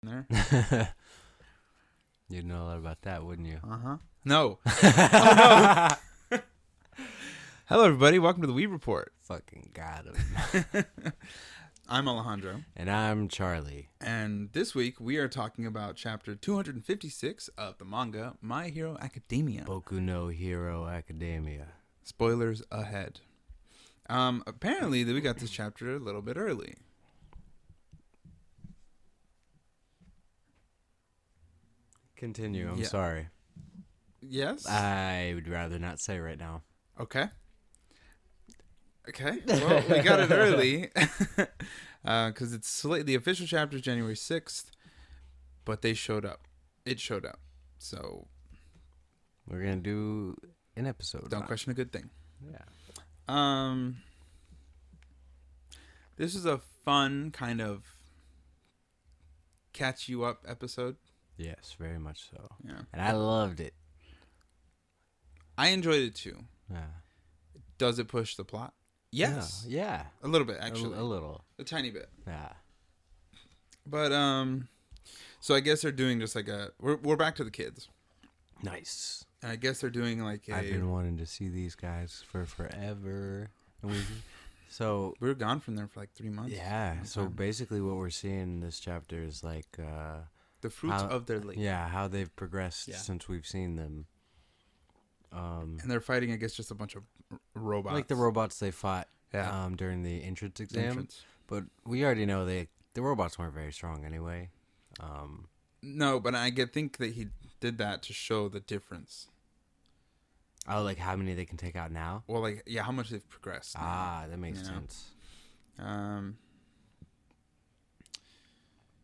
there. You'd know a lot about that, wouldn't you? No. Oh, no. Hello, everybody. Welcome to the Weeb Report. Fucking got him. I'm Alejandro. And I'm Charlie. And this week, we are talking about chapter 256 of the manga, My Hero Academia. Boku no Hero Academia. Spoilers ahead. Apparently, we got this chapter a little bit early. Continue. I'm sorry. Yes? I would rather not say right now. Okay. Well, we got it early because the official chapter is January 6th, but they showed up. It showed up. So we're going to do an episode. Don't question a good thing. Yeah. This is a fun kind of catch you up episode. Yes, very much so. Yeah. And I loved it. I enjoyed it too. Yeah. Does it push the plot? Yes. Yeah. A little bit, actually. A little. A tiny bit. Yeah. But, so I guess they're doing just like we're back to the kids. Nice. And I guess they're doing like I've been wanting to see these guys for forever. And we were gone from there for like 3 months. Yeah. So basically what we're seeing in this chapter is like, the fruits of their labor. Yeah, how they've progressed since we've seen them. And they're fighting, I guess, just a bunch of robots. Like the robots they fought during the entrance exam. But we already know the robots weren't very strong anyway. No, but I think that he did that to show the difference. Oh, like how many they can take out now? Well, like, yeah, how much they've progressed. Ah, that makes sense.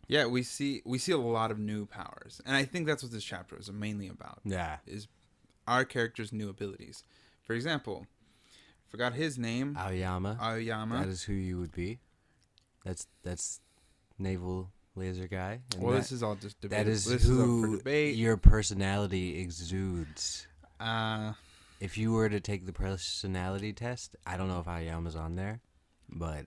Yeah, we see a lot of new powers, and I think that's what this chapter is mainly about. Yeah, is our character's new abilities. For example, forgot his name. Aoyama. Aoyama. That is who you would be. That's naval laser guy. And well, this is all just debate. That is this who is up for debate. Your personality exudes. If you were to take the personality test, I don't know if Aoyama's on there, but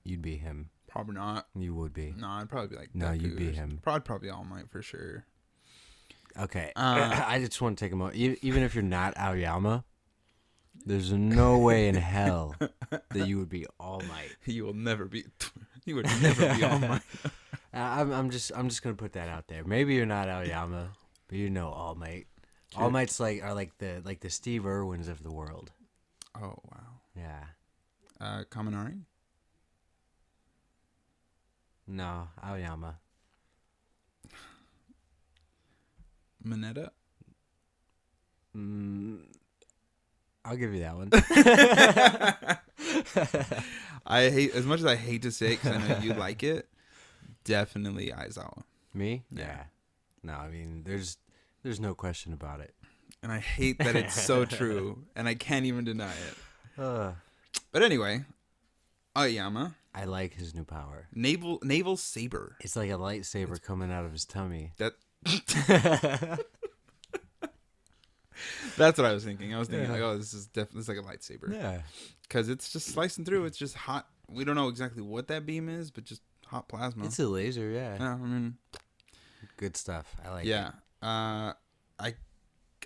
you'd be him. Probably not. You would be. No, I'd probably be like no, Deku. You'd be him. Probably All Might for sure. Okay, I just want to take a moment. Even if you're not Aoyama, there's no way in hell that you would be All Might. You will never be. You would never be All Might. I'm just gonna put that out there. Maybe you're not Aoyama, but you know All Might. Sure. All Mights are like the Steve Irwins of the world. Oh wow. Yeah. Kaminari. No, Aoyama. Mineta? I'll give you that one. I hate, as much as I hate to say it because I know you like it, definitely Aizawa. Me? Yeah. No, I mean, there's no question about it. And I hate that it's so true, and I can't even deny it. But anyway, Aoyama. I like his new power. Naval saber. It's like a lightsaber coming out of his tummy. That's what I was thinking. I was thinking like, oh, this is like a lightsaber. Yeah. Because it's just slicing through. It's just hot. We don't know exactly what that beam is, but just hot plasma. It's a laser, yeah. Yeah, I mean, good stuff. I like it. Yeah.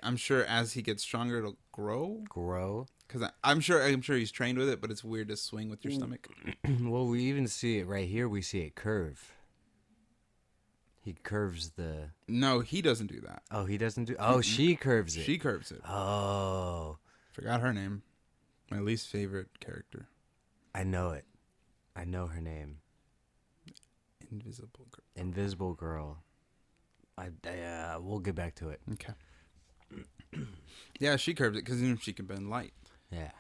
I'm sure as he gets stronger, it'll grow. Because I'm sure he's trained with it, but it's weird to swing with your stomach. Well, we even see it right here. We see it curve. He curves the... No, he doesn't do that. Oh, he doesn't do... Oh, she curves it. She curves it. Oh. Forgot her name. My least favorite character. I know it. I know her name. Invisible Girl. We'll get back to it. Okay. Yeah, she curves it because she can bend light. Yeah.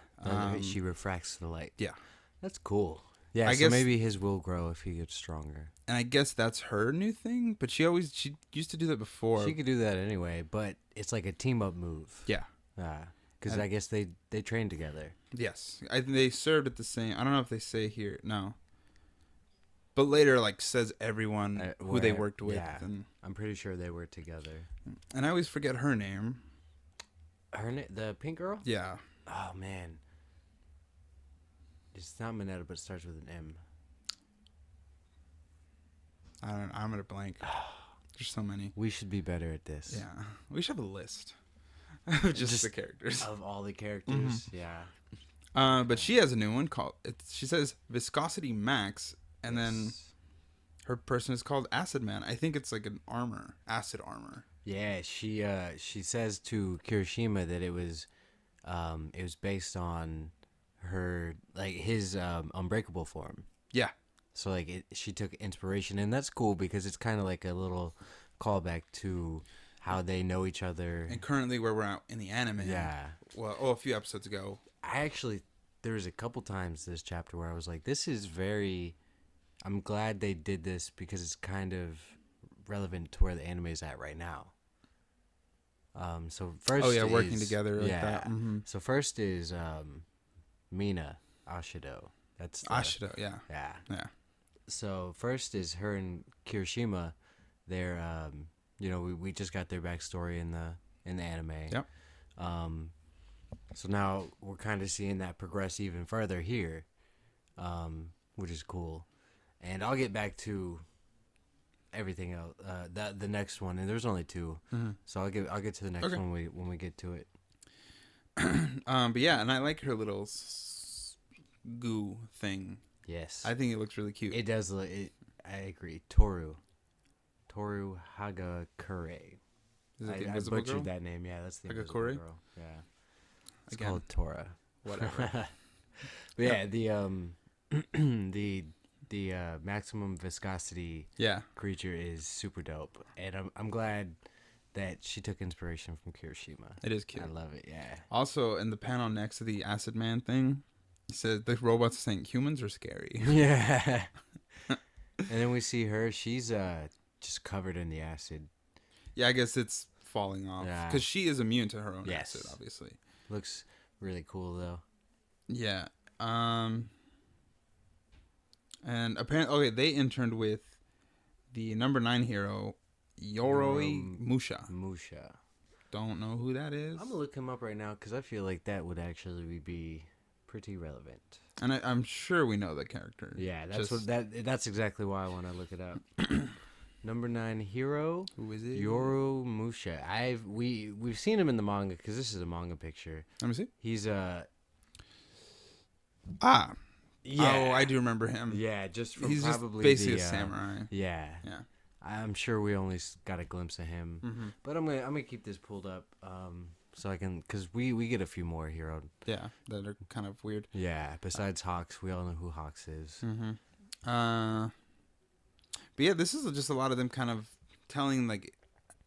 She refracts the light. Yeah. That's cool. Yeah, so maybe his will grow if he gets stronger. And I guess that's her new thing, but she used to do that before. She could do that anyway, but it's like a team-up move. Yeah. Because I guess they trained together. Yes. They served at the same... I don't know if they say here. No. But later, says everyone who they worked with. Yeah. And I'm pretty sure they were together. And I always forget her name. The pink girl? Yeah. Oh, man. It's not Mineta, but it starts with an M. I'm gonna blank. There's so many. We should be better at this. Yeah, we should have a list of just the characters of all the characters. Yeah. But she has a new one called. She says Viscosity Max, and then her person is called Acid Man. I think it's like an armor, acid armor. Yeah, she says to Kirishima that it was based on her his unbreakable form. Yeah. So she took inspiration, and that's cool because it's kind of like a little callback to how they know each other. And currently where we're at in the anime. Yeah. Well, a few episodes ago. There was a couple times this chapter where I was like, this is very, I'm glad they did this because it's kind of relevant to where the anime is at right now. So first working together like that. Mm-hmm. So first is Mina Ashido. That's Ashido, yeah. Yeah. So first is her and Kirishima. They're we just got their backstory in the anime. Yep. So now we're kind of seeing that progress even further here, which is cool. And I'll get back to everything else. The next one, and there's only two, so I'll get to the next one when we get to it. But yeah, and I like her little goo thing. Yes, I think it looks really cute. It does look. I agree. Toru Hagakure. Is it the I invisible butchered girl? that name. Yeah, that's the invisible Hagakure? girl. Yeah, it's Again. called Tora. Whatever. But yeah, the maximum viscosity creature is super dope, and I'm glad that she took inspiration from Kirishima. It is cute. I love it. Yeah. Also, in the panel next to the Acid Man thing, it says the robots are saying humans are scary. Yeah. And then we see her. She's just covered in the acid. Yeah, I guess it's falling off because she is immune to her own acid, obviously. Looks really cool though. Yeah. And apparently, they interned with the number 9 hero, Yoroi Musha. Don't know who that is. I'm gonna look him up right now because I feel like that would actually be pretty relevant. And I'm sure we know the character. Yeah, that's exactly why I want to look it up. Number 9 hero. Who is it? Yoru Musha. We've seen him in the manga because this is a manga picture. Let me see. He's Yeah. Oh, I do remember him. Yeah, just from he's probably just basically a samurai. Yeah. Yeah. I'm sure we only got a glimpse of him, but I'm gonna keep this pulled up, so I can, cause we get a few more hero. Yeah, that are kind of weird. Yeah. Besides Hawks, we all know who Hawks is. But yeah, this is just a lot of them kind of telling like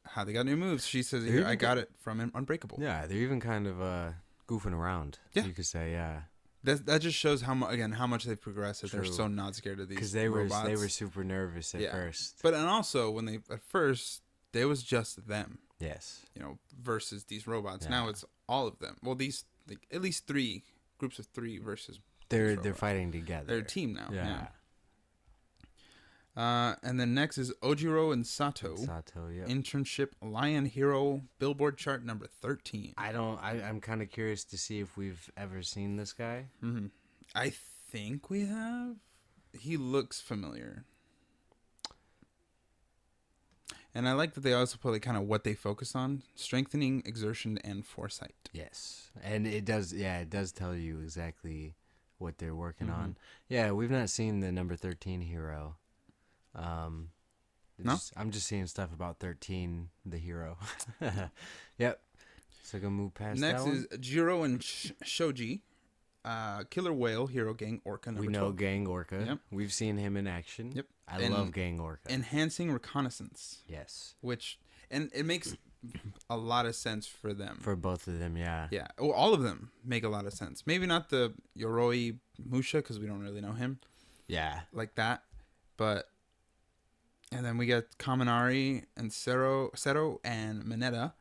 how they got new moves. She says, "Here, I got it from Unbreakable." Yeah, they're even kind of goofing around. Yeah, you could say. Yeah. That just shows how much they've progressed. That they're so not scared of these. Because they were super nervous at first. But and also when at first there was just them. Yes. Versus these robots. Yeah. Now it's all of them. Well, these at least 3 groups of 3 versus. They're fighting together. They're a team now. Yeah. And then next is Ojiro and Sato. Yep. Internship Lion Hero Billboard chart number 13. I'm kind of curious to see if we've ever seen this guy. Mm-hmm. I think we have. He looks familiar. And I like that they also put kind of what they focus on: strengthening, exertion, and foresight. Yes, and it does tell you exactly what they're working on. Yeah, we've not seen the number 13 hero. No? I'm just seeing stuff about 13, the hero. Yep. So gonna move past Next that is Jiro and Shoji, Killer Whale Hero Gang Orca number 12. We know Gang Orca. Yep. We've seen him in action. Yep. I love Gang Orca. Enhancing reconnaissance. Yes. And it makes a lot of sense for them. For both of them, yeah. Yeah. Well, all of them make a lot of sense. Maybe not the Yoroi Musha because we don't really know him. Yeah. Like that, but. And then we get Kaminari and Seto and Mineta.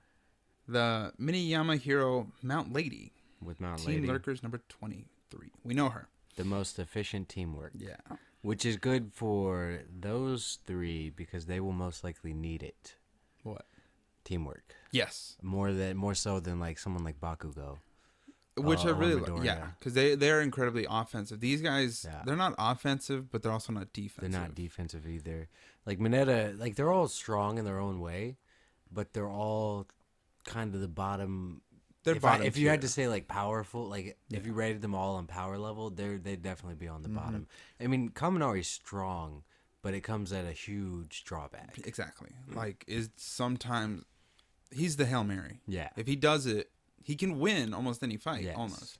The Miniyama hero Mount Lady. With Mount Team Lady. Lurkers number 23. We know her. The most efficient teamwork. Yeah. Which is good for those 3 because they will most likely need it. What? Teamwork. Yes. More so than like someone like Bakugo. Which I really like. Midoriya. Yeah, because they're incredibly offensive. These guys, Yeah. they're not offensive, but they're also not defensive. They're not defensive either. Like Mineta, like they're all strong in their own way, but they're all kind of the bottom. They're bottom if you had tier. to say like powerful, like if you rated them all on power level, they'd definitely be on the bottom. I mean, Kaminari's strong, but it comes at a huge drawback. Exactly. Like is sometimes he's the Hail Mary. Yeah. If he does it, he can win almost any fight. Yes,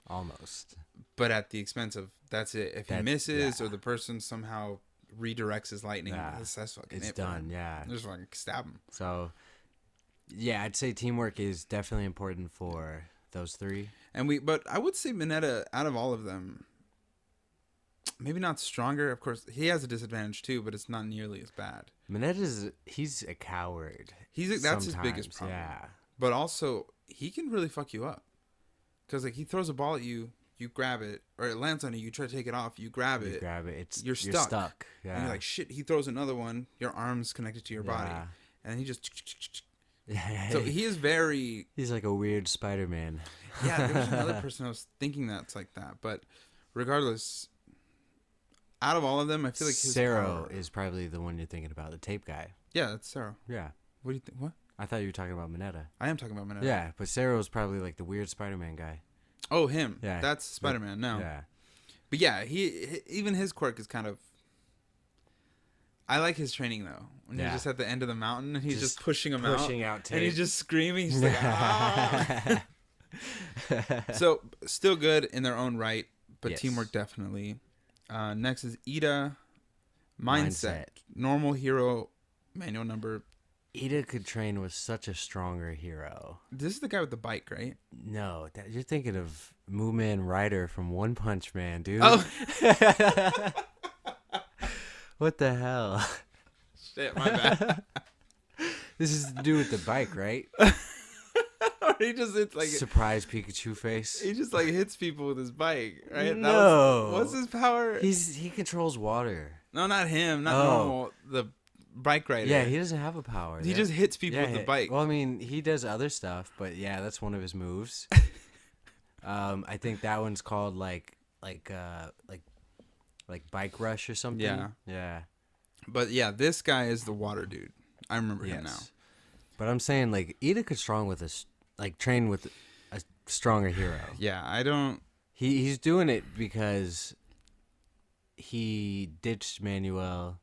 Almost. But at the expense of that's it. If he misses or the person somehow redirects his lightning, that's fucking it's it. done. Yeah. Just like stab him. So, yeah, I'd say teamwork is definitely important for those three. But I would say Mineta, out of all of them, maybe not stronger. Of course, he has a disadvantage too, but it's not nearly as bad. He's a coward. That's his biggest problem. Yeah. But also, he can really fuck you up. Because like he throws a ball at you, you grab it, or it lands on you, you try to take it off, you grab it. You're stuck. Yeah. And you're like, shit, he throws another one, your arm's connected to your body. And then he just... So he is very... He's like a weird Spider-Man. Yeah, there was another person I was thinking that's like that. But regardless, out of all of them, I feel like his Sero is probably the one you're thinking about, the tape guy. Yeah, that's Sero. Yeah. What do you think? What? I thought you were talking about Mineta. I am talking about Mineta. Yeah, but Sero's probably like the weird Spider-Man guy. Oh, him. Yeah. That's Spider-Man, no. Yeah. But yeah, even his quirk is kind of... I like his training, though. When he's just at the end of the mountain, and he's just pushing him out. Pushing out tape. And he's just screaming. He's like, ah! So, still good in their own right, but Yes. teamwork definitely. Next is Ida. Mindset. Normal hero, manual number. Ida could train with such a stronger hero. This is the guy with the bike, right? No, you're thinking of Mooman Rider from One Punch Man, dude. Oh! What the hell? Shit, my bad. This is the dude with the bike, right? Or he just hits like... Surprise Pikachu face. He just like hits people with his bike, right? No. What's his power? He controls water. No, not him. Not normal. The bike rider. Yeah, he doesn't have a power. He just hits people with the bike. Well, I mean, he does other stuff, but yeah, that's one of his moves. I think that one's called like bike rush or something. Yeah. Yeah. But yeah, this guy is the water dude. I remember him now. But I'm saying like Ida could train with a stronger hero. Yeah, I don't... He's doing it because he ditched Manuel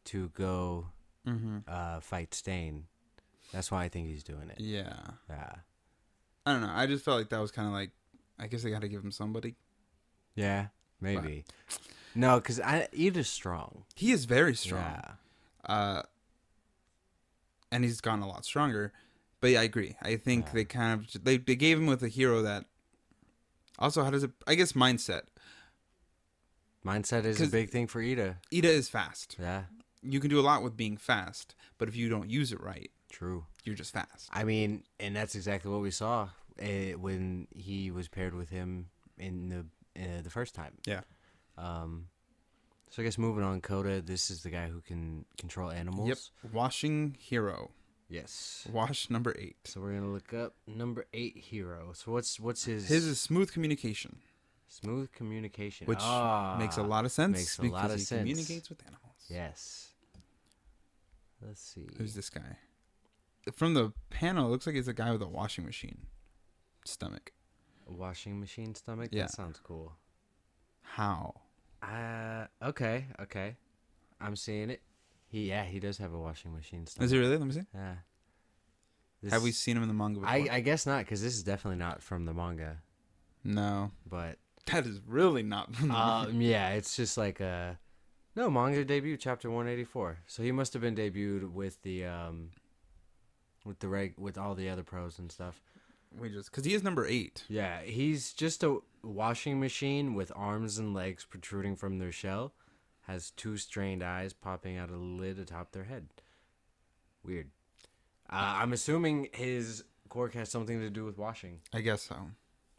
to go fight Stain. That's why I think he's doing it. Yeah. Yeah. I don't know. I just felt like that was kind of like... I guess they got to give him somebody. Yeah, maybe. But. No, because Ida's strong. He is very strong. Yeah. And he's gotten a lot stronger. But yeah, I agree. I think they kind of... They gave him with a hero that... Also, how does it... I guess mindset. Mindset is a big thing for Ida. Ida is fast. Yeah. You can do a lot with being fast. But if you don't use it right... True. You're just fast. I mean, and that's exactly what we saw when he was paired with him in the first time. Yeah. So I guess moving on, Coda, this is the guy who can control animals. Yep. Washing hero. Yes. Wash number 8. So we're gonna look up number 8 hero. So what's his? His is smooth communication. Smooth communication, which makes a lot of sense. Makes a lot of sense. Communicates with animals. Yes. Let's see. Who's this guy? From the panel, it looks like it's a guy with a washing machine stomach. A washing machine stomach? Yeah. That sounds cool. How? Okay. I'm seeing it. He does have a washing machine stomach. Is it really? Let me see. Yeah. Have we seen him in the manga before? I guess not, because this is definitely not from the manga. No. But that is really not from the manga. Yeah, it's just like no, manga debut chapter 184. So he must have been debuted with the with all the other pros and stuff. Because he is number 8. Yeah, he's just a washing machine with arms and legs protruding from their shell. Has 2 strained eyes popping out of the lid atop their head. Weird. I'm assuming his quirk has something to do with washing. I guess so.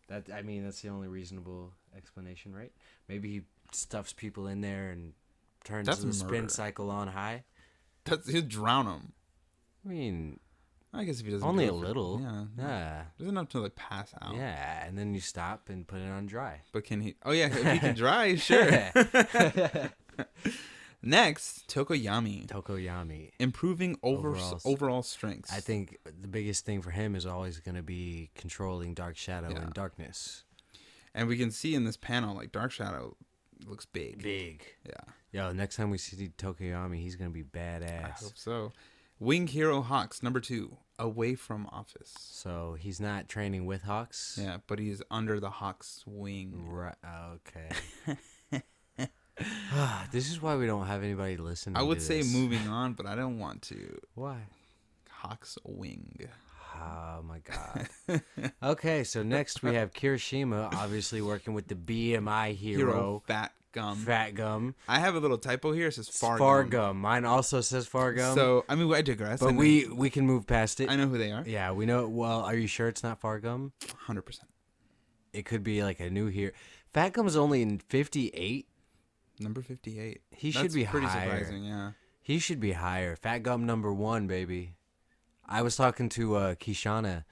That's the only reasonable explanation, right? Maybe he stuffs people in there and turns the spin cycle on high. He'd drown them. I mean, I guess if he doesn't Only do a it for- little. Yeah. Yeah. Doesn't have to like pass out. Yeah, and then you stop and put it on dry. But can he? Oh yeah, if he can dry, sure. Next, Tokoyami. Tokoyami. Improving overall strengths. I think the biggest thing for him is always going to be controlling Dark Shadow and Darkness. And we can see in this panel, like, Dark Shadow looks big. Big. Yeah. Yo, next time we see Tokoyami, he's going to be badass. I hope so. Wing Hero Hawks, number 2. Away from office. So he's not training with Hawks? Yeah, but he's under the Hawks' wing. Right. Okay. This is why we don't have anybody listening. I would to say this. moving on, but I don't want to. Why? Hawks' wing. Oh my god. Okay, so next we have Kirishima, obviously working with the BMI hero Fat Gum. Fat Gum. I have a little typo here. It says Far Gum. Fargum. Mine also says Fargum. So, I mean, I digress. but we can move past it. I know who they are. Yeah, we know. Well, are you sure it's not Fargum? 100%. It could be like a new hero. Fat Gum's only in 58. Number 58. He should be pretty higher. surprising, yeah. He should be higher. Fat Gum number 1, baby. I was talking to Kishana,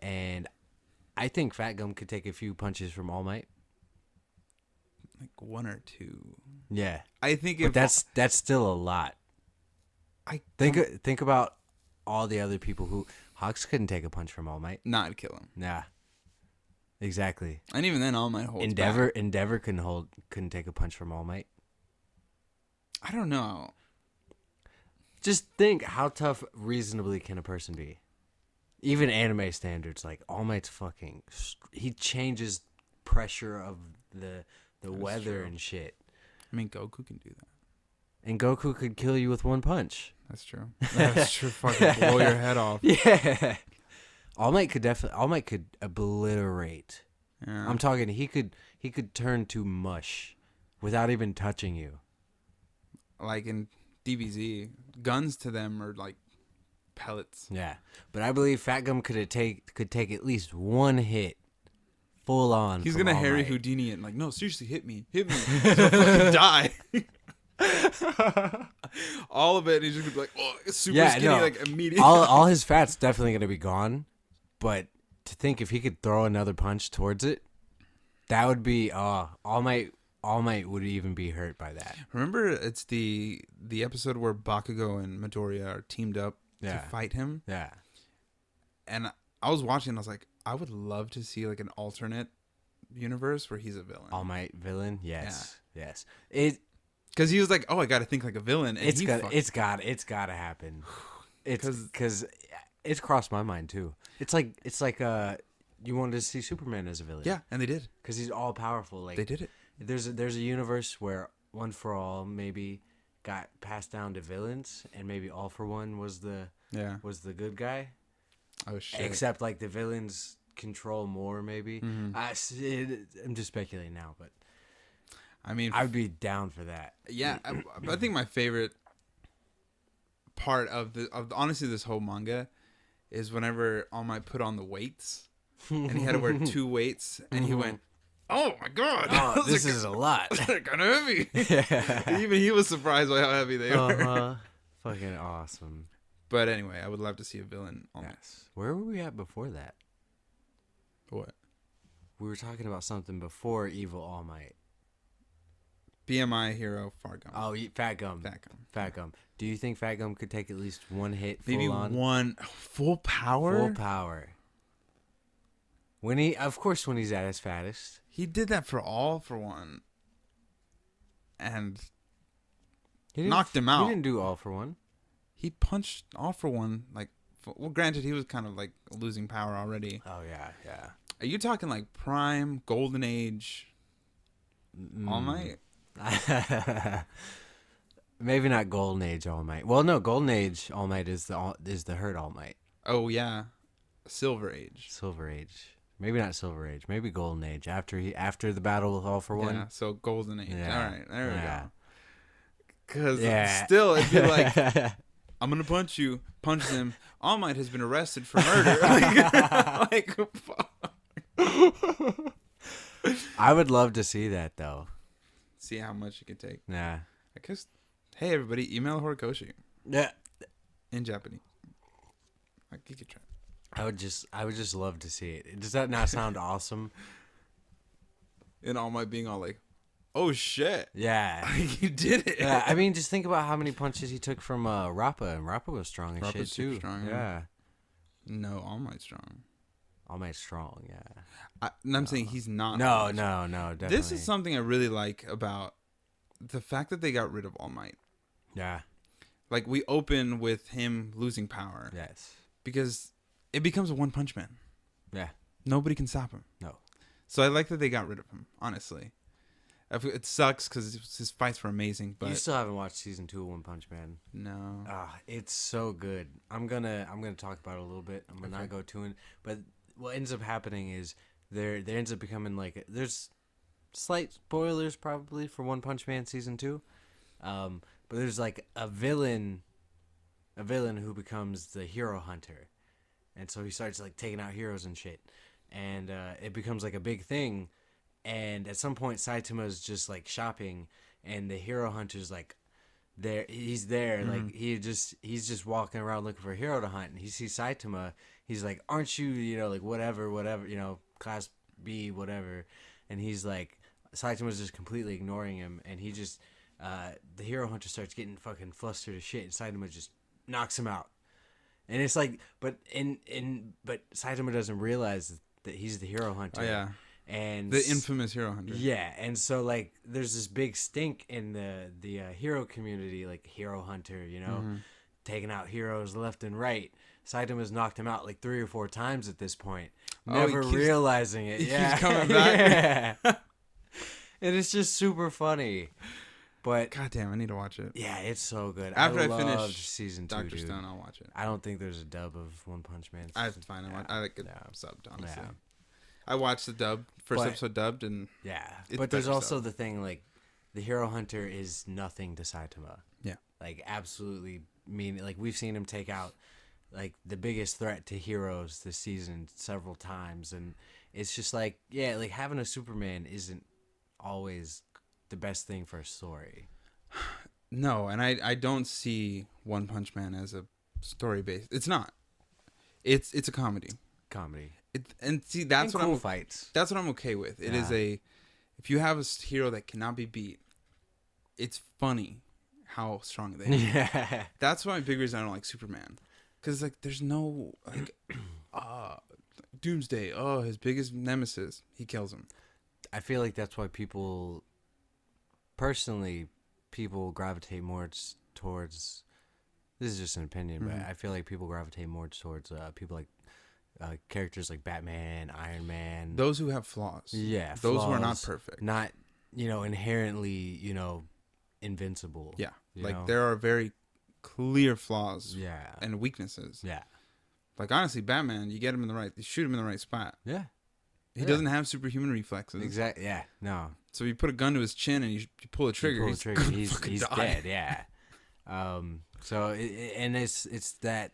and I think Fat Gum could take a few punches from All Might. Like 1 or 2. Yeah, I think but that's still a lot. I Think about all the other people who Hawks couldn't take a punch from All Might. not kill him. Nah, exactly. And even then, All Might holds back. Endeavor couldn't take a punch from All Might. I don't know. Just think how tough reasonably can a person be? Even anime standards, like All Might's fucking. He changes pressure of the weather true. and shit. I mean, Goku can do that. And Goku could kill you with one punch. That's true. That's true. Fucking blow your head off. Yeah. All Might could obliterate. Yeah. I'm talking he could turn to mush without even touching you. Like in DBZ, guns to them are like pellets. Yeah. But I believe Fat Gum could take at least one hit full on. He's from gonna All Harry Might. Houdini it and like, no, seriously, hit me, so I fucking die. All of it, and he's just gonna be like, oh, it's super skinny, no. like immediately. all his fat's definitely gonna be gone. But to think if he could throw another punch towards it, that would be All Might would even be hurt by that. Remember, it's the episode where Bakugo and Midoriya are teamed up to fight him. Yeah. And I was watching, and I was like, I would love to see like an alternate universe where he's a villain. All Might villain, yes, yes. Because he was like, oh, I got to think like a villain. And It's got to happen. It's because it's crossed my mind too. It's like you wanted to see Superman as a villain. Yeah, and they did. Because he's all powerful. Like They did it. There's a universe where One for All maybe got passed down to villains, and maybe All for One was the good guy. Oh shit. Except like the villains control more, maybe. Mm-hmm. I'm just speculating now, but I mean, I'd be down for that. yeah, I think my favorite part of honestly this whole manga is whenever All Might put on the weights, and he had to wear 2 weights, and he went, "Oh my god, Oh, this is a lot." they're kind of heavy." Yeah. Even he was surprised by how heavy they were. Uh-huh. Fucking awesome. But anyway, I would love to see a villain. All Might. Yes. Where were we at before that? What? We were talking about something before Evil All Might. BMI hero Fargum. Oh, Fat Gum. Fat Gum. Do you think Fat Gum could take at least one hit full Maybe on? one full power. Full power. When he's at his fattest. He did that for All for One, and He didn't- knocked him out. He didn't do All for One. He punched All for One like. Well, granted, he was kind of like losing power already. Oh yeah, yeah. Are you talking like prime golden age All Might? Maybe not Golden Age All Might. Well, no, Golden Age All Might is the Hurt All Might. Oh yeah, Silver Age. Silver Age. Maybe not Silver Age. Maybe Golden Age after the battle with All for One. Yeah, so golden age. Yeah. All right, there we Yeah. go. Because Yeah. still, it'd be like, I'm gonna punch you. Punches him. All Might has been arrested for murder. like fuck. I would love to see that though. See how much you can take. Yeah. I guess. Hey everybody, email Horikoshi Yeah. in Japanese. Like, you could try. I would just love to see it. Does that not sound awesome? And All Might being all like, oh shit. Yeah. You did it. Yeah, I mean, just think about how many punches he took from Rappa, and Rappa was strong as shit too. Strong, yeah. No, All Might's strong. All Might's strong, yeah. I'm saying he's not. No, definitely. This is something I really like about the fact that they got rid of All Might. Yeah. Like, we open with him losing power. Yes. Because it becomes a One Punch Man. Yeah. Nobody can stop him. No. So I like that they got rid of him, honestly. It sucks because his fights were amazing, but You still haven't watched season 2 of One Punch Man. no. It's so good. I'm gonna talk about it a little bit. I'm gonna not go too in, but what ends up happening is there ends up becoming like there's slight spoilers probably for One Punch Man season 2, but there's like a villain who becomes the hero hunter, and so he starts like taking out heroes and shit, and it becomes like a big thing. And at some point, Saitama's just like shopping, and the hero hunter's like, there. He's there, like he's just walking around looking for a hero to hunt, and he sees Saitama. He's like, "Aren't you, like whatever, class B, whatever?" And he's like, Saitama's just completely ignoring him, and he just, the hero hunter starts getting fucking flustered as shit, and Saitama just knocks him out. And it's like, but Saitama doesn't realize that he's the hero hunter. Oh yeah. And the infamous hero hunter. Yeah, and so like there's this big stink in the hero community, like hero hunter, taking out heroes left and right. Saitama's knocked him out like 3 or 4 times at this point, never realizing it. He keeps coming back. Yeah. And it's just super funny. But goddamn, I need to watch it. Yeah, it's so good. After I loved finish season 2, Dr. dude. Stone, I'll watch it. I don't think there's a dub of One Punch Man. I have to find it. Yeah. I like it subbed, honestly. Yeah. I watched the first episode dubbed, and yeah. But there's also the thing, like, the hero hunter is nothing to Saitama. Yeah. Like, absolutely like, we've seen him take out, like, the biggest threat to heroes this season several times, and it's just like, yeah, like, having a Superman isn't always the best thing for a story. No, and I don't see One Punch Man as a story based. It's not. It's a comedy. And see, that's and what cool fights. That's what I'm okay with. It is if you have a hero that cannot be beat, it's funny how strong they are. Yeah. That's why my big reason I don't like Superman, because like there's no like, Doomsday. Oh, his biggest nemesis, he kills him. I feel like that's why people gravitate more towards. This is just an opinion, but I feel like people gravitate more towards people like. Characters like Batman, Iron Man. Those who have flaws. Yeah. Those who are not perfect. Not, inherently, invincible. Yeah. There are very clear flaws. Yeah. And weaknesses. Yeah. Like, honestly, Batman, you get him in the right, you shoot him in the right spot. Yeah. He doesn't have superhuman reflexes. Exactly. Yeah. No. So you put a gun to his chin and you pull a trigger. He's dead. Yeah. So, it's that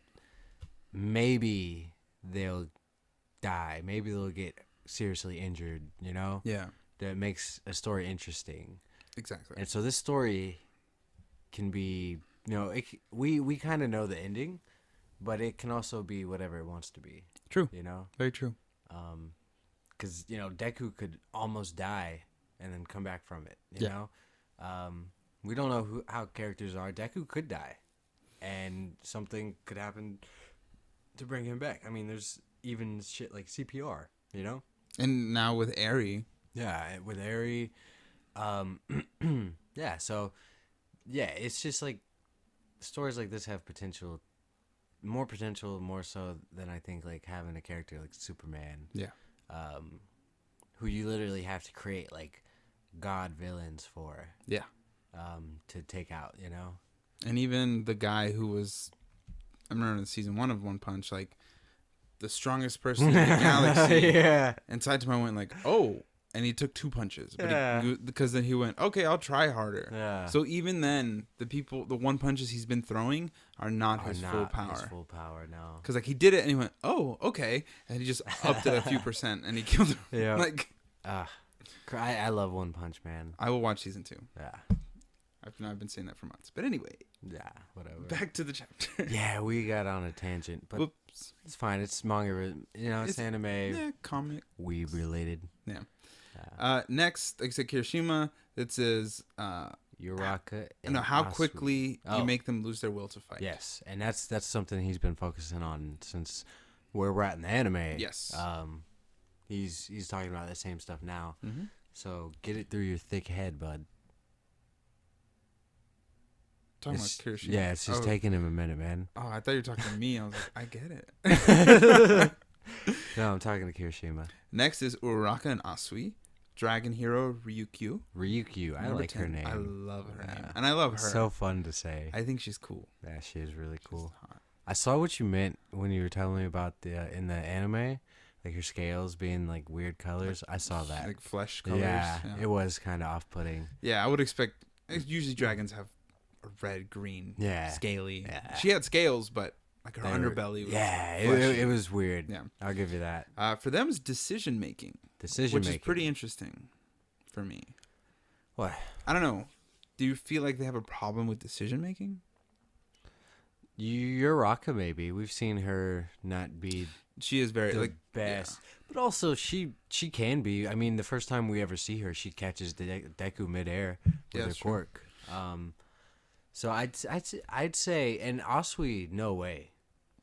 maybe they'll die. Maybe they'll get seriously injured, Yeah. That makes a story interesting. Exactly. And so this story can be, we kind of know the ending, but it can also be whatever it wants to be. True. Very true. Because, Deku could almost die and then come back from it, you know? We don't know how characters are. Deku could die, and something could happen to bring him back. I mean, there's even shit like CPR, And now with Eri. Yeah, with Eri. Yeah, so, yeah, it's just like, stories like this have more so than I think, like, having a character like Superman. Yeah. Who you literally have to create, like, god villains for. Yeah. To take out, And even the guy who was, I remember in season 1 of One Punch, like, the strongest person in the galaxy. Yeah. And Saitama went like, oh, and he took 2 punches. But because then he went, okay, I'll try harder. Yeah. So even then, the 1 punches he's been throwing are not his full power. His full power, no. Because, like, he did it and he went, oh, okay. And he just upped it a few percent and he killed him. Yeah. Like, I love One Punch Man. I will watch season 2. Yeah. I've been saying that for months. But anyway. Yeah, whatever. Back to the chapter. Yeah, we got on a tangent. But Whoops. It's fine. It's manga. It's anime. Yeah, comic. Weeb related. Yeah. Next, like I said, Kirishima. It says Uraka. And how Asui. quickly you make them lose their will to fight. Yes, and that's something he's been focusing on since where we're at in the anime. Yes. He's talking about the same stuff now. Mm-hmm. So get it through your thick head, bud. Talking about Kirishima. Yeah, it's just taking him a minute, man. Oh, I thought you were talking to me. I was like, I get it. No, I'm talking to Kirishima. Next is Uraraka and Asui. Dragon hero Ryukyu. Ryukyu, I like her name. I love her name. And I love her. So fun to say. I think she's cool. Yeah, she is really cool. Hot. I saw what you meant when you were telling me about the in the anime, like her scales being like weird colors. I saw that. Like flesh colors. Yeah, it was kind of off-putting. Yeah, I would expect. Usually dragons have a red, green, scaly. Yeah. She had scales, but like her underbelly was it was weird. Yeah, I'll give you that. For them, is decision making. Which is pretty interesting for me. What? I don't know. Do you feel like they have a problem with decision making? Uraka, maybe. We've seen her not be. She is very the best, but also she can be. I mean, the first time we ever see her, she catches Deku midair with her quirk. So I'd say, and Asui, no way.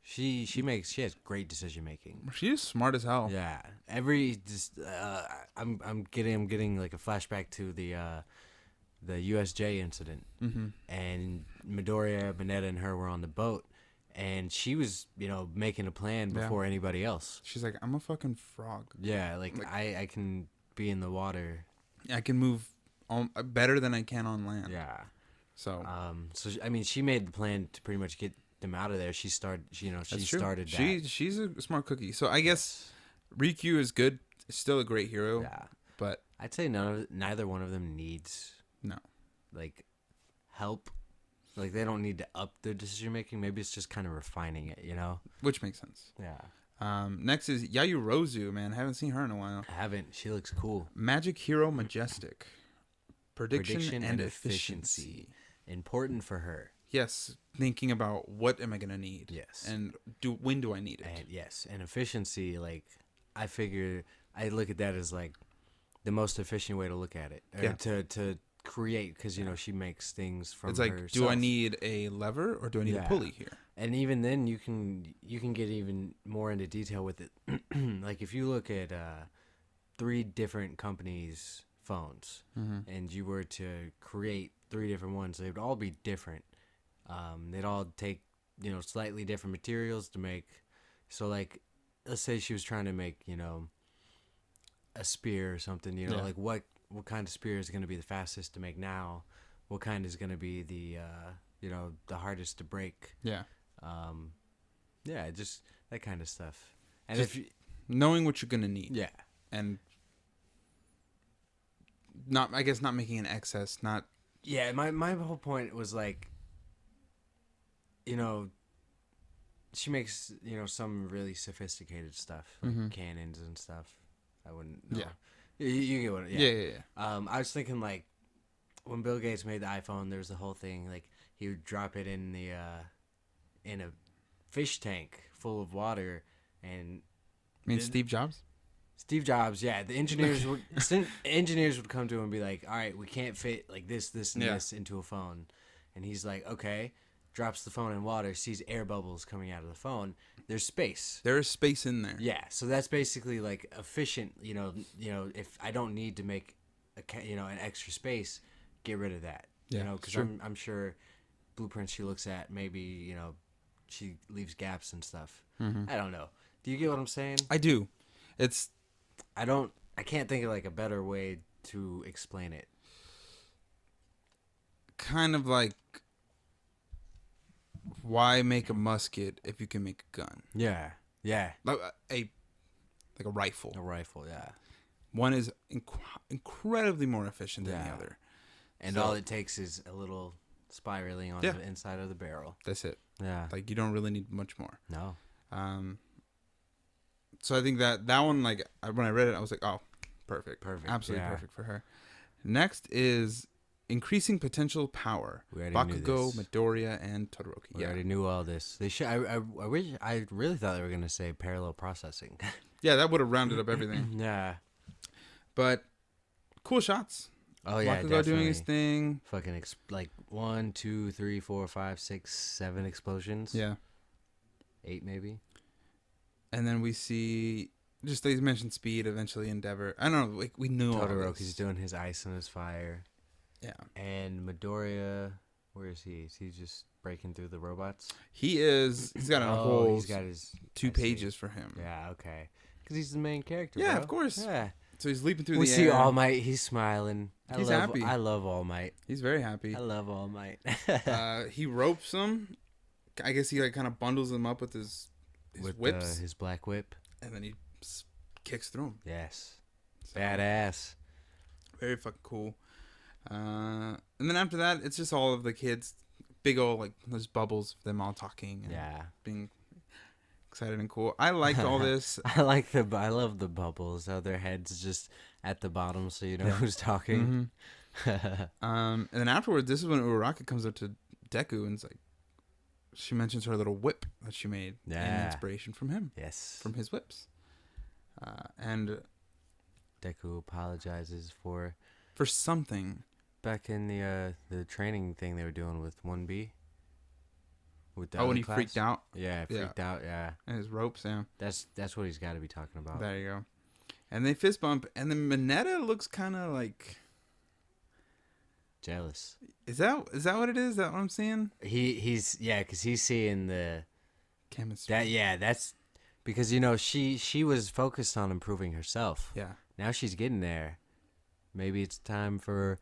She has great decision making. She is smart as hell. Yeah, I'm getting like a flashback to the USJ incident, and Midoriya, Mineta, and her were on the boat, and she was making a plan before anybody else. She's like, I'm a fucking frog. Yeah, like I can be in the water. I can move better than I can on land. Yeah. So I mean, she made the plan to pretty much get them out of there. She started that. She's a smart cookie. So I guess Rikyuu is good. Still a great hero. Yeah. But I'd say neither one of them needs like help. Like they don't need to up their decision making. Maybe it's just kind of refining it, Which makes sense. Yeah. Next is Yayurozu, man. Haven't seen her in a while. I haven't. She looks cool. Magic Hero Majestic. Prediction and efficiency. Important for her. Yes, thinking about what am I gonna need? Yes, and when do I need it? And and efficiency. Like I look at that as like the most efficient way to look at it. To create, because she makes things from. It's like, herself. Do I need a lever or do I need a pulley here? And even then, you can get even more into detail with it. Like if you look at 3 different companies' phones, and you were to create 3 different ones, they would all be different. They'd all take, slightly different materials to make. So, like, let's say she was trying to make, a spear or something, like what kind of spear is going to be the fastest to make now? What kind is going to be the, the hardest to break? Yeah. Just that kind of stuff. And just knowing what you're going to need. Yeah. And not making an excess, not. Yeah, my whole point was like, she makes, some really sophisticated stuff, like cannons and stuff. I wouldn't know. Yeah. You get what it Yeah. I was thinking, like, when Bill Gates made the iPhone, there was the whole thing, like, he would drop it in in a fish tank full of water, and... Steve Jobs? Steve Jobs, yeah. The engineers would come to him and be like, all right, we can't fit, like, this, and this into a phone. And he's like, okay. Drops the phone in water, sees air bubbles coming out of the phone. There's space. There is space in there. Yeah, so that's basically like efficient. If I don't need to make an extra space, get rid of that. Because I'm sure blueprints she looks at, maybe she leaves gaps and stuff. I don't know. Do you get what I'm saying? I do. I can't think of like a better way to explain it. Kind of like, why make a musket if you can make a gun? Yeah. Like a rifle. A rifle, yeah. One is incredibly more efficient than the other. And all it takes is a little spiraling on the inside of the barrel. That's it. Yeah. Like, you don't really need much more. No. So I think that one, like, when I read it, I was like, oh, perfect. Perfect. Absolutely perfect for her. Next is increasing potential power. We already knew Bakugo, this. Midoriya, and Todoroki. We already knew all this. They should. I wish. I really thought they were gonna say parallel processing. Yeah, that would have rounded up everything. Yeah. But cool shots. Oh yeah, Bakugo definitely. doing his thing. Fucking like 1, 2, 3, 4, 5, 6, 7 explosions. Yeah. 8 maybe. And then we see, just they mentioned speed, eventually Endeavor. I don't know, like we knew all Todoroki's this. doing his ice and his fire. Yeah. And Midoriya, where is he? Is he just breaking through the robots? He's got a whole He's got his 2 pages for him. Yeah, okay. Because he's the main character. Yeah, bro. of course. Yeah. So he's leaping through We the see air. All Might. He's smiling. He's happy. I love All Might. He's very happy. I love All Might. He ropes him. I guess he like kind of bundles him up with his whips. His black whip. And then he kicks through him. Yes. So, Badass. very fucking cool. And then after that, it's just all of the kids. Big old, like, there's bubbles of them all talking. And being excited and cool. I liked all this. I love the bubbles. How their heads just at the bottom, so you know who's talking. Mm-hmm. And then afterwards, this is when Uraraka comes up to Deku and it's like, she mentions her little whip that she made in inspiration from him. Yes. From his whips. And Deku apologizes for something. back in the training thing they were doing with 1B. With the when other he class. freaked out. Yeah, freaked out. Yeah, And his ropes, yeah. that's what he's got to be talking about. There you go. And they fist bump, and then Mineta looks kind of like Jealous. Is that what it is? Is that what I'm seeing? He's because he's seeing the chemistry. That's because she was focused on improving herself. Yeah. Now she's getting there. Maybe it's time for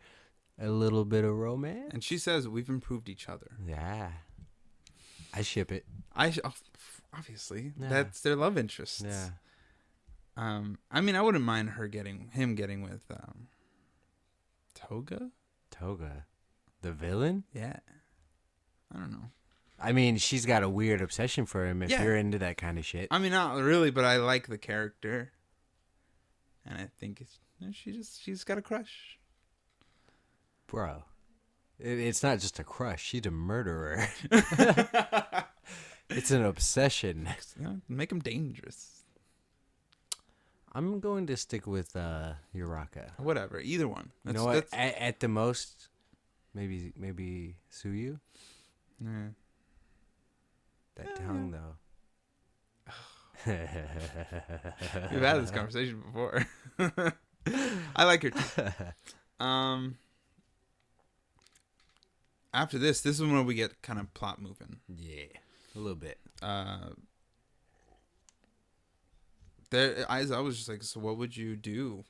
a little bit of romance. And she says we've improved each other. Yeah. I ship it. Obviously Yeah. that's their love interests. Yeah. I mean, I wouldn't mind him getting with Toga. The villain? Yeah. I don't know. I mean, she's got a weird obsession for him if Yeah. you're into that kind of shit. I mean, not really, but I like the character, and I think she's got a crush. Bro. It's not just a crush. She's a murderer. It's an obsession. Make him dangerous. I'm going to stick with Uraraka. Whatever, either one. You know what? At the most, maybe Suyu. Yeah. That tongue, though. We've had this conversation before. I like her too. After this is when we get kind of plot moving. Yeah, a little bit. I was just like, so what would you do?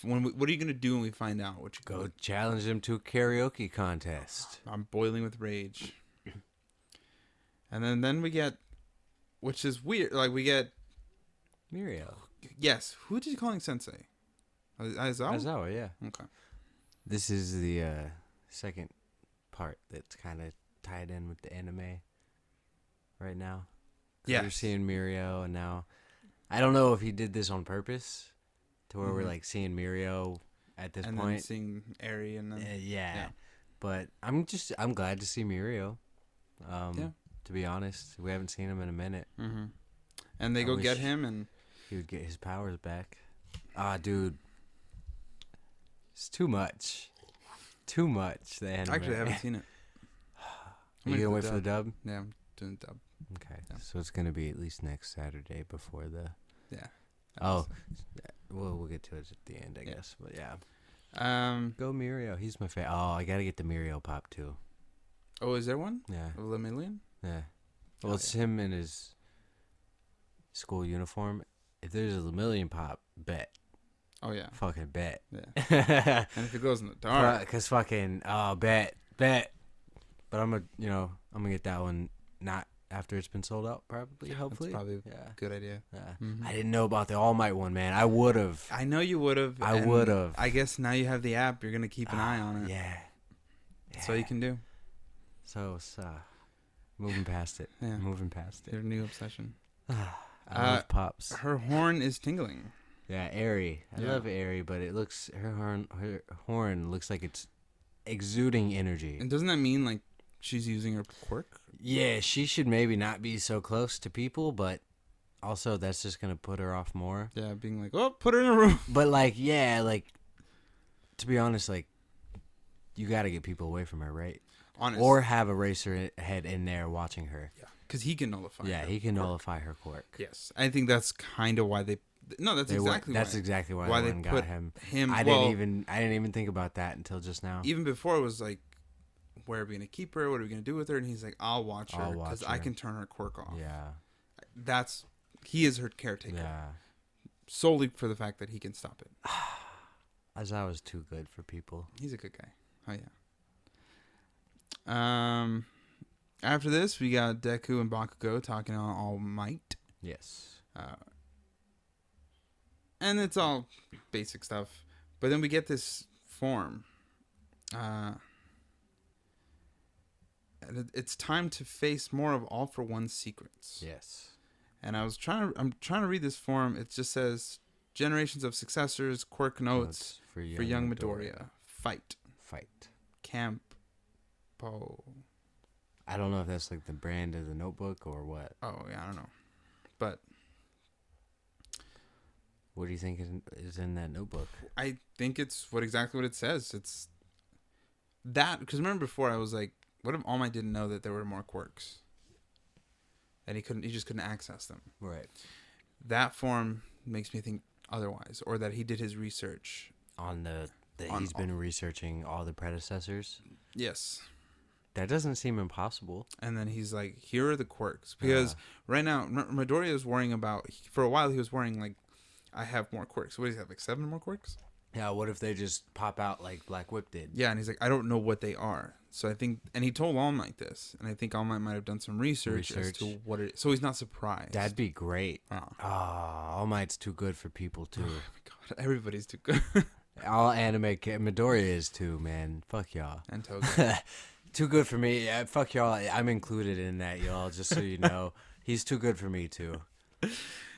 What are you gonna do when we find out what you Go challenge him to a karaoke contest. I'm boiling with rage. And then we get, which is weird. Like we get Mirio. Yes. Who did you calling Sensei? Aizawa? Aizawa, yeah. Okay. This is the second part that's kind of tied in with the anime right now. Yeah. We're seeing Mirio, and now I don't know if he did this on purpose to where we're like seeing Mirio at this and point. then seeing Eri and then yeah. But I'm glad to see Mirio. Yeah. To be honest, we haven't seen him in a minute. Mm-hmm. And they go get him, and he would get his powers back. Ah, dude, it's too much. Too much. The anime. Actually, I haven't seen it. Are you gonna wait for the dub? Yeah, I'm doing the dub. Okay, Yeah. so it's gonna be at least next Saturday before the. Yeah. Oh, we'll get to it at the end, I guess. But yeah. Go Mirio. He's my favorite. Oh, I gotta get the Mirio pop too. Oh, is there one? Yeah. Of Lemillion? Yeah. Well, it's him in his school uniform. If there's a Lemillion pop, bet. Oh yeah. Fucking bet. Yeah. And if it goes in the dark, because fucking bet. But I'm gonna get that one not after it's been sold out, probably. Hopefully, that's probably a good idea. Yeah. Mm-hmm. I didn't know about the All Might one, man. I would have. I know you would have. I would have. I guess now you have the app. You're gonna keep an eye on it. Yeah. That's all you can do. So moving past it. Yeah. Moving past it. Your new obsession. I love pops. Her horn is tingling. Yeah, Eri. I love Eri, but it looks her horn looks like it's exuding energy. And doesn't that mean like she's using her quirk? Yeah, she should maybe not be so close to people, but also that's just gonna put her off more. Yeah, being like, oh, put her in a room. But like, yeah, like to be honest, like you got to get people away from her, right? Honest. Or have a racer head in there watching her. Yeah, because he can nullify. Yeah, he can nullify her quirk. Yes, I think that's kind of why they. No, that's exactly why they put got him. I didn't even think about that until just now. Even before it was like, where are we gonna keep her? What are we gonna do with her? And he's like, I'll watch her because I can turn her quirk off. Yeah, he is her caretaker. Yeah, solely for the fact that he can stop it. Azar was too good for people. He's a good guy. Oh yeah. After this, we got Deku and Bakugo talking on All Might. Yes. And it's all basic stuff. But then we get this form. It's time to face more of All for One's secrets. Yes. And I'm trying to read this form. It just says, generations of successors, quirk notes for young Midoriya. Fight. Camp. I don't know if that's like the brand of the notebook or what. Oh, yeah, I don't know. But what do you think is in that notebook? I think it's exactly what it says. It's that, because remember before I was like, what if All Might didn't know that there were more quirks? And he just couldn't access them. Right. That form makes me think otherwise, or that he did his research on he's been researching all the predecessors. Yes. That doesn't seem impossible. And then he's like, here are the quirks. Because right now, Midoriya is worrying about, for a while he was worrying like, I have more quirks. What does he have, like 7 more quirks? Yeah, what if they just pop out like Black Whip did? Yeah, and he's like, I don't know what they are. So I think, and he told All Might this, and I think All Might might have done some research as to what it is. So he's not surprised. That'd be great. All Might's too good for people too. Oh my god, everybody's too good. All anime, Midoriya is too, man. Fuck y'all. And Toga. Too good for me. Yeah, fuck y'all. I'm included in that, y'all. Just so you know, he's too good for me too.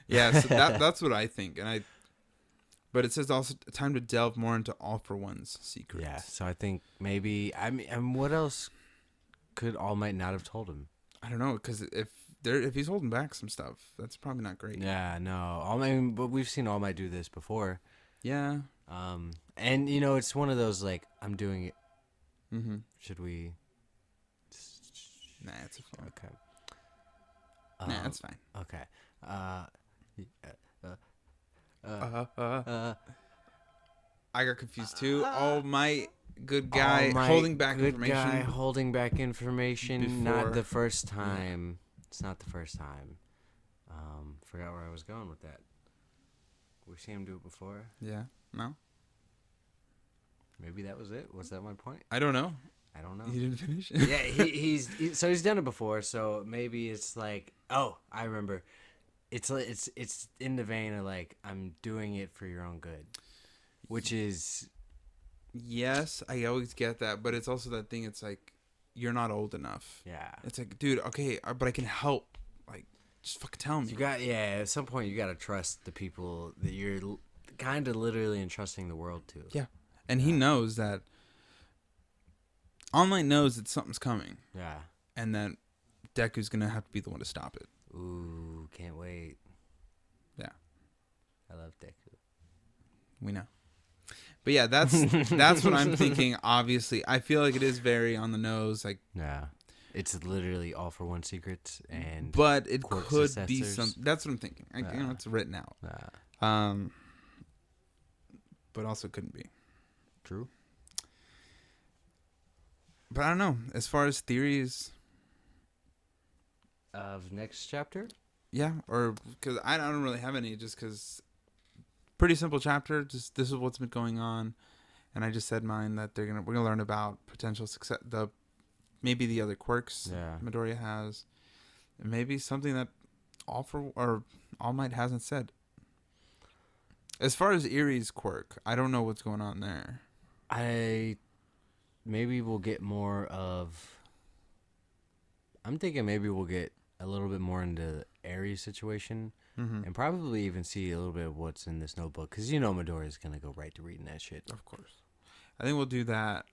Yeah, so that's what I think, but it says also time to delve more into All for One's secrets. Yeah, so I think maybe what else could All Might not have told him? I don't know, because if he's holding back some stuff, that's probably not great. Yeah, no. But we've seen All Might do this before. Yeah. And it's one of those like, I'm doing it. Mm-hmm. Should we? Nah, it's fine. Okay. Nah, it's fine. Okay. I got confused too. All Might, good guy, holding back information. Good guy, holding back information. Not the first time. It's not the first time. Forgot where I was going with that. We've seen him do it before. Yeah. No. Maybe that was it. Was that my point? I don't know. You didn't finish. Yeah, he's done it before. So maybe it's like, oh, I remember. It's in the vein of like, I'm doing it for your own good, which is. Yes, I always get that, but it's also that thing. It's like, you're not old enough. Yeah. It's like, dude, okay, but I can help. Like, just fucking tell me. At some point you got to trust the people that you're kind of literally entrusting the world to. Yeah. And he knows that. All Might knows that something's coming. Yeah. And that Deku's going to have to be the one to stop it. Ooh, can't wait. Yeah. I love Deku. We know. But yeah, that's what I'm thinking. Obviously, I feel like it is very on the nose. Like, yeah. It's literally All for One secrets and. But it could be some. That's what I'm thinking. It's written out. But also couldn't be. True. But I don't know. As far as theories of next chapter, yeah, or because I don't really have any. Just because, pretty simple chapter. Just this is what's been going on, and I just said mine that we're gonna learn about potential success. Maybe the other quirks Midoriya has, and maybe something that All Might hasn't said. As far as Erie's quirk, I don't know what's going on there. Maybe we'll get more of. I'm thinking maybe we'll get a little bit more into the Aries situation, and probably even see a little bit of what's in this notebook, because Midoriya's gonna go right to reading that shit. Of course, I think we'll do that.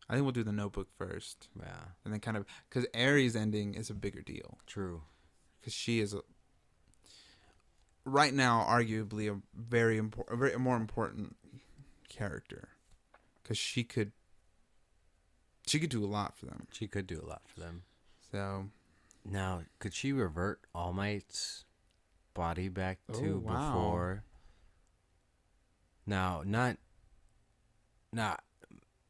I think we'll do the Notebook first. Yeah. And then kind of... Because Aries ending is a bigger deal. True. Because she is, right now, arguably a very more important character. Because she could do a lot for them. She could do a lot for them. So... Now, could she revert All Might's body back to before? Now, that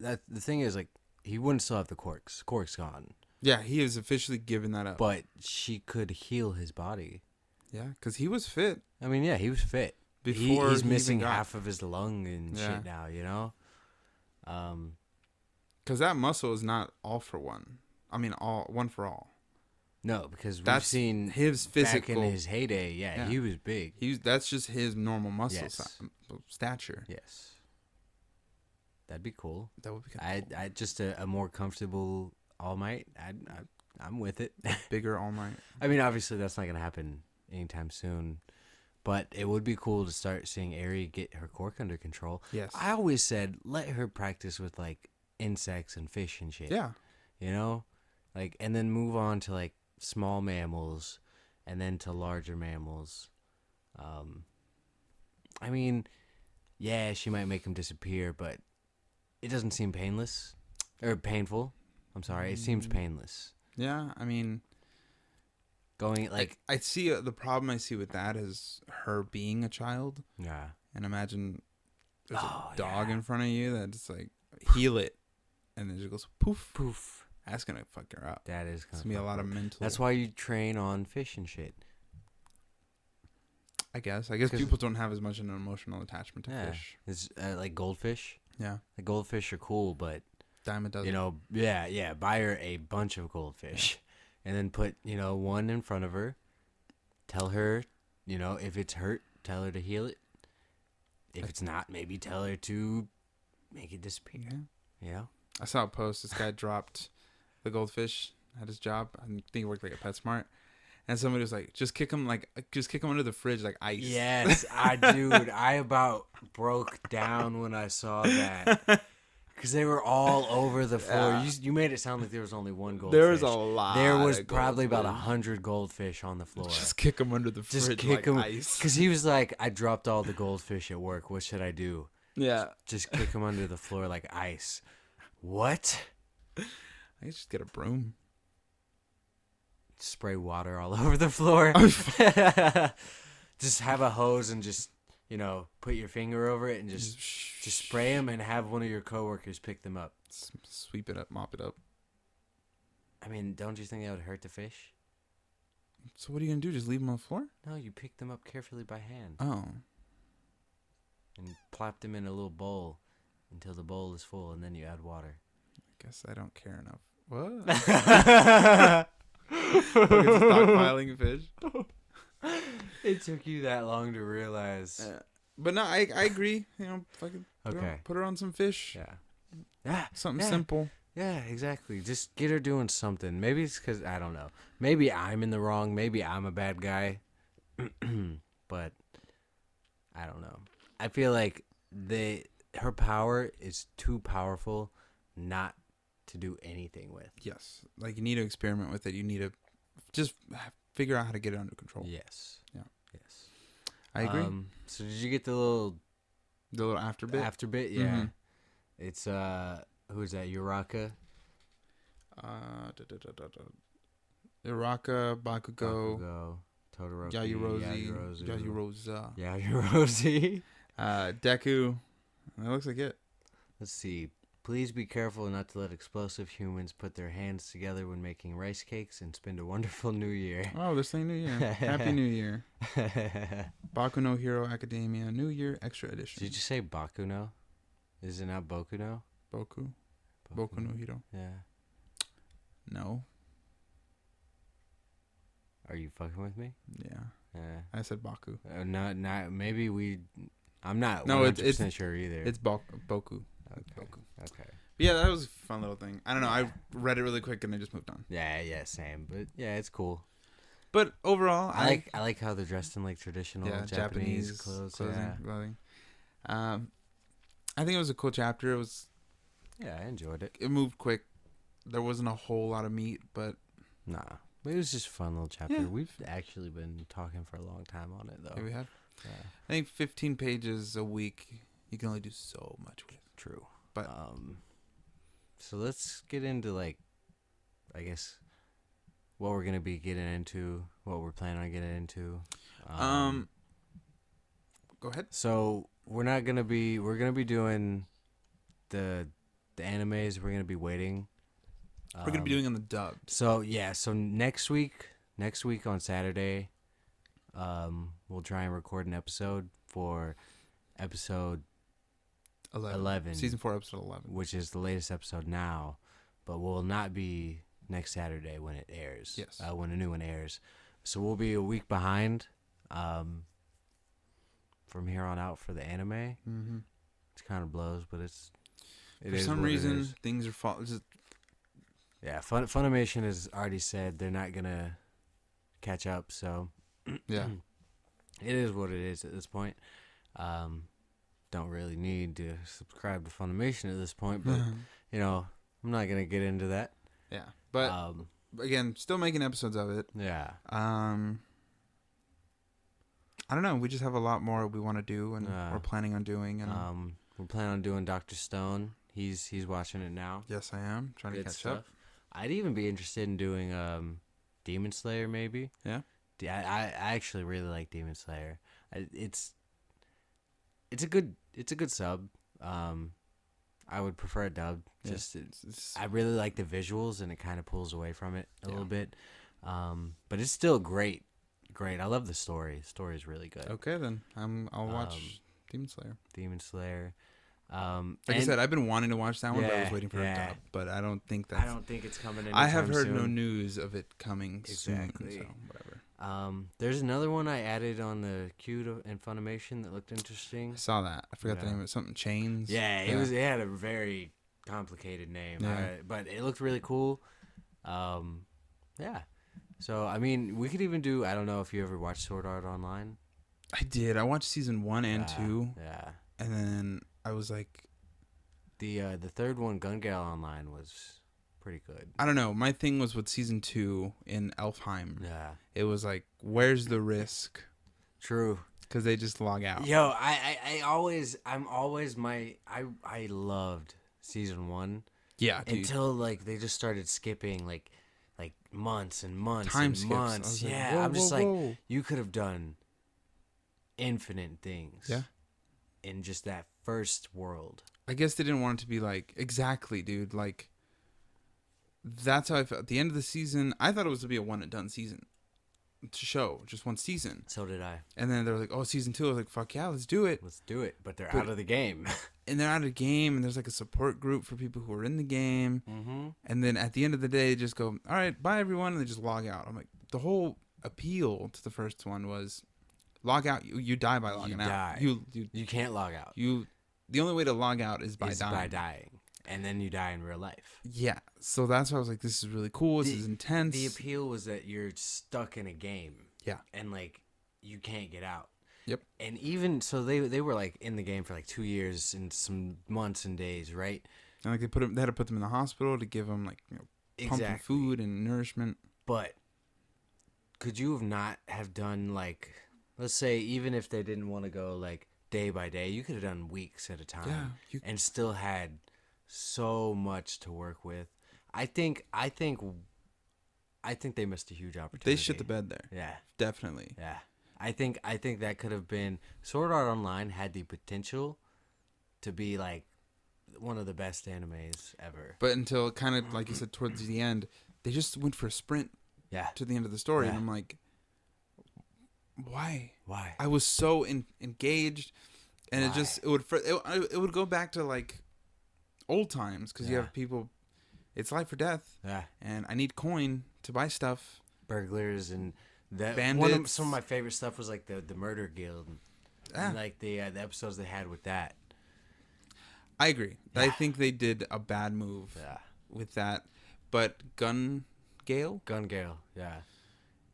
the thing is, like, he wouldn't still have the corks. Cork's gone. Yeah, he is officially giving that up. But she could heal his body. Yeah, because he was fit. I mean, yeah, he was fit. Before he's missing half of his lung and Yeah. shit now, you know? Because that muscle is not all for one. I mean, one for all. No, because we've That's seen his physical... back in his heyday, yeah, he was big. That's just his normal muscle stature. Yes. That'd be cool. That would be kind of cool. I just a more comfortable All Might. I'm with it. Bigger All Might. I mean, obviously that's not gonna happen anytime soon, but it would be cool to start seeing Aerie get her cork under control. Yes. I always said let her practice with like insects and fish and shit. Yeah. You know, like, and then move on to like small mammals, and then to larger mammals. I mean, yeah, she might make them disappear, but it doesn't seem painless or painful. I'm sorry, it seems painless. Yeah, I mean, going like I see the problem I see with that is her being a child. Yeah. And imagine there's a dog in front of you that's like heal it, and then it just goes poof poof. That's gonna fuck her up. That is gonna be a lot of mental. That's why you train on fish and shit. I guess people don't have as much an emotional attachment to fish. It's like goldfish. Yeah, the goldfish are cool, but Diamond doesn't. You know, yeah. Buy her a bunch of goldfish, and then put one in front of her. Tell her, if it's hurt, tell her to heal it. If it's not, maybe tell her to make it disappear. Yeah. I saw a post. This guy dropped the goldfish at his job. I think he worked like at PetSmart. And somebody was like, just kick him under the fridge like ice. Yes, I about broke down when I saw that. Because they were all over the floor. Yeah. You made it sound like there was only one goldfish. There was a lot. There was probably about 100 goldfish on the floor. Just kick him under the fridge like ice. Because he was like, I dropped all the goldfish at work. What should I do? Yeah. Just kick him under the floor like ice. What? I just get a broom. Spray water all over the floor. Just have a hose and just, put your finger over it and just spray them and have one of your coworkers pick them up. Sweep it up, mop it up. I mean, don't you think that would hurt the fish? So what are you going to do? Just leave them on the floor? No, you pick them up carefully by hand. Oh. And plop them in a little bowl until the bowl is full, and then you add water. I guess I don't care enough. What? Stockpiling fish. It took you that long to realize. But no, I agree. Fucking put her on some fish. Yeah. Something simple. Yeah, exactly. Just get her doing something. Maybe it's because, I don't know. Maybe I'm in the wrong. Maybe I'm a bad guy. But I don't know. I feel like her power is too powerful not to do anything with. Yes. Like, you need to experiment with it. You need to just figure out how to get it under control. Yes. Yeah. Yes. I agree. So did you get the little after bit? After bit, yeah. Mm-hmm. It's who is that? Uraka. Uraka, Bakugo, Todoroki, Yajiroze, Deku. That looks like it. Let's see. Please be careful not to let explosive humans put their hands together when making rice cakes and spend a wonderful new year. Oh, they're saying New Year. Happy New Year. Baku no Hero Academia New Year Extra Edition. Did you say Baku no? Is it not Boku no? Boku no Hero. Yeah. No. Are you fucking with me? Yeah. I said Baku. Not. Maybe I'm not 100% sure either. It's Boku. Okay. It's Boku. Okay. Yeah, that was a fun little thing. I don't know. I read it really quick and I just moved on. Yeah, same. But yeah, it's cool. But overall, I like how they're dressed in like traditional Japanese clothes. Clothing. I think it was a cool chapter. It was Yeah, I enjoyed it. It moved quick. There wasn't a whole lot of meat, but Nah, it was just a fun little chapter. Yeah. We've actually been talking for a long time on it, though. here we have. Yeah, I think 15 pages a week. You can only do so much with. true. But so let's get into like, I guess, what we're gonna be getting into, what we're planning on getting into. Go ahead. So we're gonna be doing the animes. We're gonna be waiting. We're gonna be doing on the dub. So yeah, so next week on Saturday, we'll try and record an episode for episode 11. Season 4, episode 11. which is the latest episode now, but will not be next Saturday when it airs. Yes. When a new one airs. So we'll be a week behind from here on out for the anime. Mm-hmm. It kind of blows, but it For is some what it reason, is. things are just Yeah, Funimation has already said they're not going to catch up, so yeah. it is what it is at this point. Don't really need to subscribe to Funimation at this point, but you know, I'm not gonna get into that. Yeah, but again, still making episodes of it. Yeah. I don't know. We just have a lot more we want to do, and we're planning on doing. And we're planning on doing Dr. Stone. He's watching it now. yes, I am trying to catch up. I'd even be interested in doing Demon Slayer, maybe. Yeah. I actually really like Demon Slayer. It's a good sub. I would prefer it dubbed. Yeah. Just I really like the visuals, and it kind of pulls away from it a little bit. But it's still great. I love the story. The story is really good. Okay, then I'll watch Demon Slayer. Demon Slayer. Like I said, I've been wanting to watch that one, but I was waiting for a dub. But I don't think it's coming. I have heard soon. no news of it coming Exactly. soon. So whatever. There's another one I added on the queue in Funimation that looked interesting. I saw that. I forgot the name of it. Something Chains. Yeah, it had a very complicated name, but it looked really cool. Yeah. So I mean, we could even do. I don't know if you ever watched Sword Art Online. I did. I watched season 1 and 2. Yeah. And then I was like, the third one, Gun Gale Online, was pretty good. I don't know. My thing was with season 2 in Elfheim. Yeah. It was like, where's the risk? True. Because they just log out. Yo, I loved season 1. Yeah, dude. Until like they just started skipping like months and months Time and skips. months. Like, Yeah, whoa, I'm just whoa, like, whoa. you could have done infinite things. Yeah. In just that first world. I guess they didn't want it to be like, exactly, dude. Like, that's how I felt. At the end of the season, I thought it was to be a one and done season. To show, just one season. So did I. And then they were like, oh, season 2. I was like, fuck yeah, let's do it. Let's do it. But they're out of the game. And they're out of the game, and there's like a support group for people who are in the game. Mm-hmm. And then at the end of the day, they just go, all right, bye, everyone. And they just log out. I'm like, the whole appeal to the first one was log out. You die by logging out. Die. You can't log out. The only way to log out is by dying. By dying. And then you die in real life. Yeah. So that's why I was like, this is really cool. This is intense. The appeal was that you're stuck in a game. Yeah. And like, you can't get out. Yep. And even so, they were like in the game for like 2 years and some months and days, right? And like they had to put them in the hospital to give them like pumping food and nourishment. But could you have not have done like, let's say, even if they didn't want to go like day by day, you could have done weeks at a time, and still had so much to work with. I think they missed a huge opportunity. They shit the bed there. Yeah, definitely. Yeah. I think that could have been. Sword Art Online had the potential to be like one of the best animes ever. But until kind of like you said towards the end, they just went for a sprint. Yeah. To the end of the story, and I'm like, why? Why? I was so engaged, and it would go back to like old times because you have people. It's life or death. Yeah. And I need coin to buy stuff. Burglars and bandits. Some of my favorite stuff was like the Murder Guild, and like the episodes they had with that. I agree. Yeah. I think they did a bad move. With that, but Gun Gale, yeah.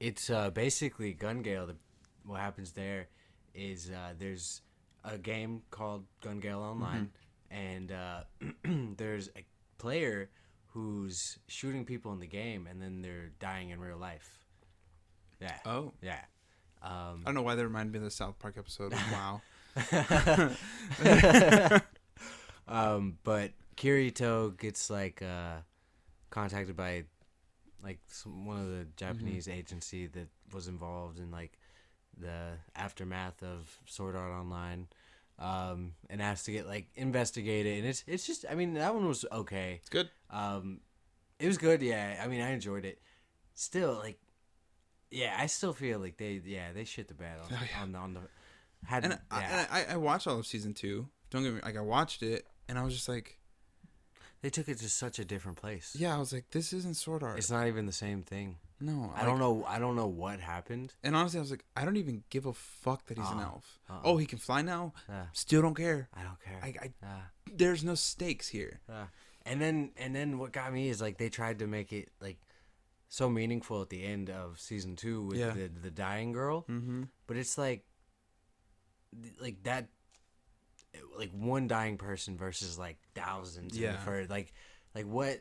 It's basically Gun Gale. What happens there is there's a game called Gun Gale Online, and there's a player who's shooting people in the game, and then they're dying in real life. Yeah. Oh. Yeah. I don't know why they reminded me of the South Park episode. Wow. But Kirito gets contacted by one of the Japanese agency that was involved in the aftermath of Sword Art Online, and has to get investigated. And it's just, I mean, that one was okay. It's good. It was good. Yeah. I mean, I enjoyed it. Still, yeah, I still feel like they shit the bed on the. I watched all of season 2. Don't get me, I watched it and I was just like, they took it to such a different place. Yeah, I was like, this isn't Sword Art. It's not even the same thing. No, I don't know what happened. And honestly, I was like, I don't even give a fuck that he's an elf. Oh, he can fly now. Still don't care. I don't care. There's no stakes here. And then what got me is they tried to make it so meaningful at the end of season 2 with the dying girl. Mm-hmm. But it's like that, one dying person versus thousands. Yeah. What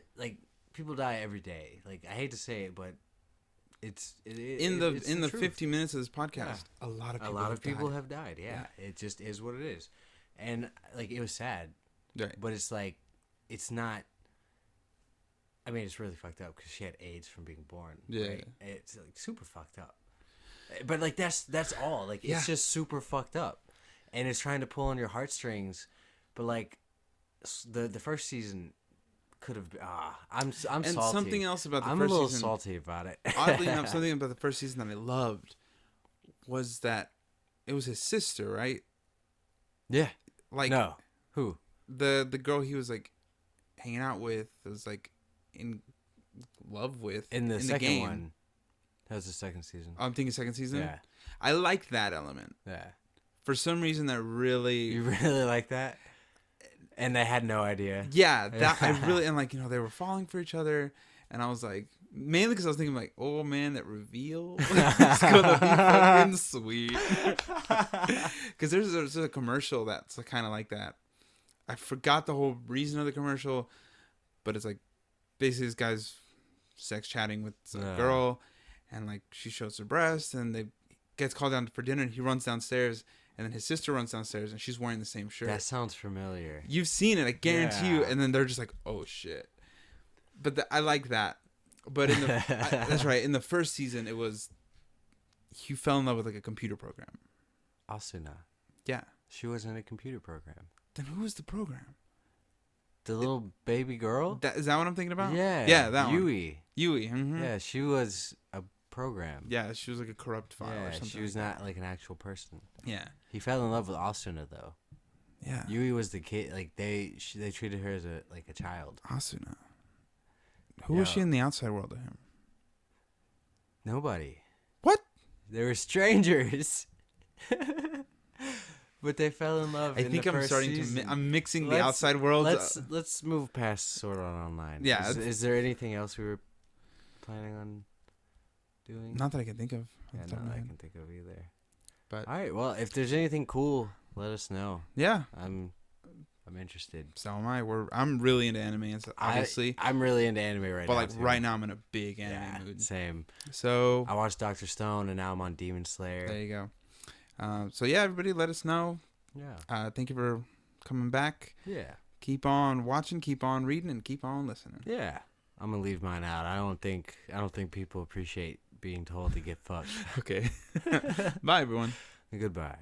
people die every day. I hate to say it, but it's in the truth. 50 minutes of this podcast, a lot of people have died. Yeah. It just is what it is, and it was sad. Right. But it's not. I mean, it's really fucked up because she had AIDS from being born. Yeah. Right? It's super fucked up. But that's all. It's just super fucked up, and it's trying to pull on your heartstrings. But the first season could have. I'm and salty. Something else about the I'm first a little season, salty about it. Oddly enough, something about the first season that I loved was that it was his sister, right? Yeah. No. Who? The girl he was hanging out with, was in love with in the second game. One. That was the second season. I'm thinking second season. Yeah. I like that element. Yeah. For some reason, that really. You really like that? And they had no idea. Yeah, that I really, and they were falling for each other, and I was mainly because I was thinking oh man, that reveal is gonna be fucking sweet. Because there's a commercial that's kind of like that. I forgot the whole reason of the commercial, but it's basically this guy's sex chatting with a girl, and she shows her breast, and they gets called down for dinner, and he runs downstairs. And then his sister runs downstairs, and she's wearing the same shirt. That sounds familiar. You've seen it, I guarantee you. And then they're just oh shit. But I like that. But in the that's right. In the first season, it was he fell in love with a computer program. Asuna. Yeah. She was in a computer program. Then who was the program? The little baby girl. Is that what I'm thinking about? Yeah. Yeah, that one. Yui. Mm-hmm. Yeah, she was a program. Yeah, she was a corrupt file or something. She was not an actual person. Yeah. He fell in love with Asuna though. Yeah. Yui was the kid. They treated her as a child. Asuna. Who was she in the outside world to him? Nobody. What? They were strangers. But they fell in love. I think I'm starting to. I'm mixing the outside world. Let's move past Sword Art Online. Yeah. Is there anything else we were planning on doing? Not that I can think of. Yeah, not that I can think of either. But all right. Well, if there's anything cool, let us know. Yeah. I'm interested. So am I. I'm really into anime, obviously. I'm really into anime right now. But right now, I'm in a big anime mood. Same. So I watched Dr. Stone, and now I'm on Demon Slayer. There you go. So yeah, everybody, let us know. Yeah. Thank you for coming back. Yeah. Keep on watching, keep on reading, and keep on listening. Yeah. I'm gonna leave mine out. I don't think people appreciate being told to get fucked. Okay. Bye, everyone. Goodbye.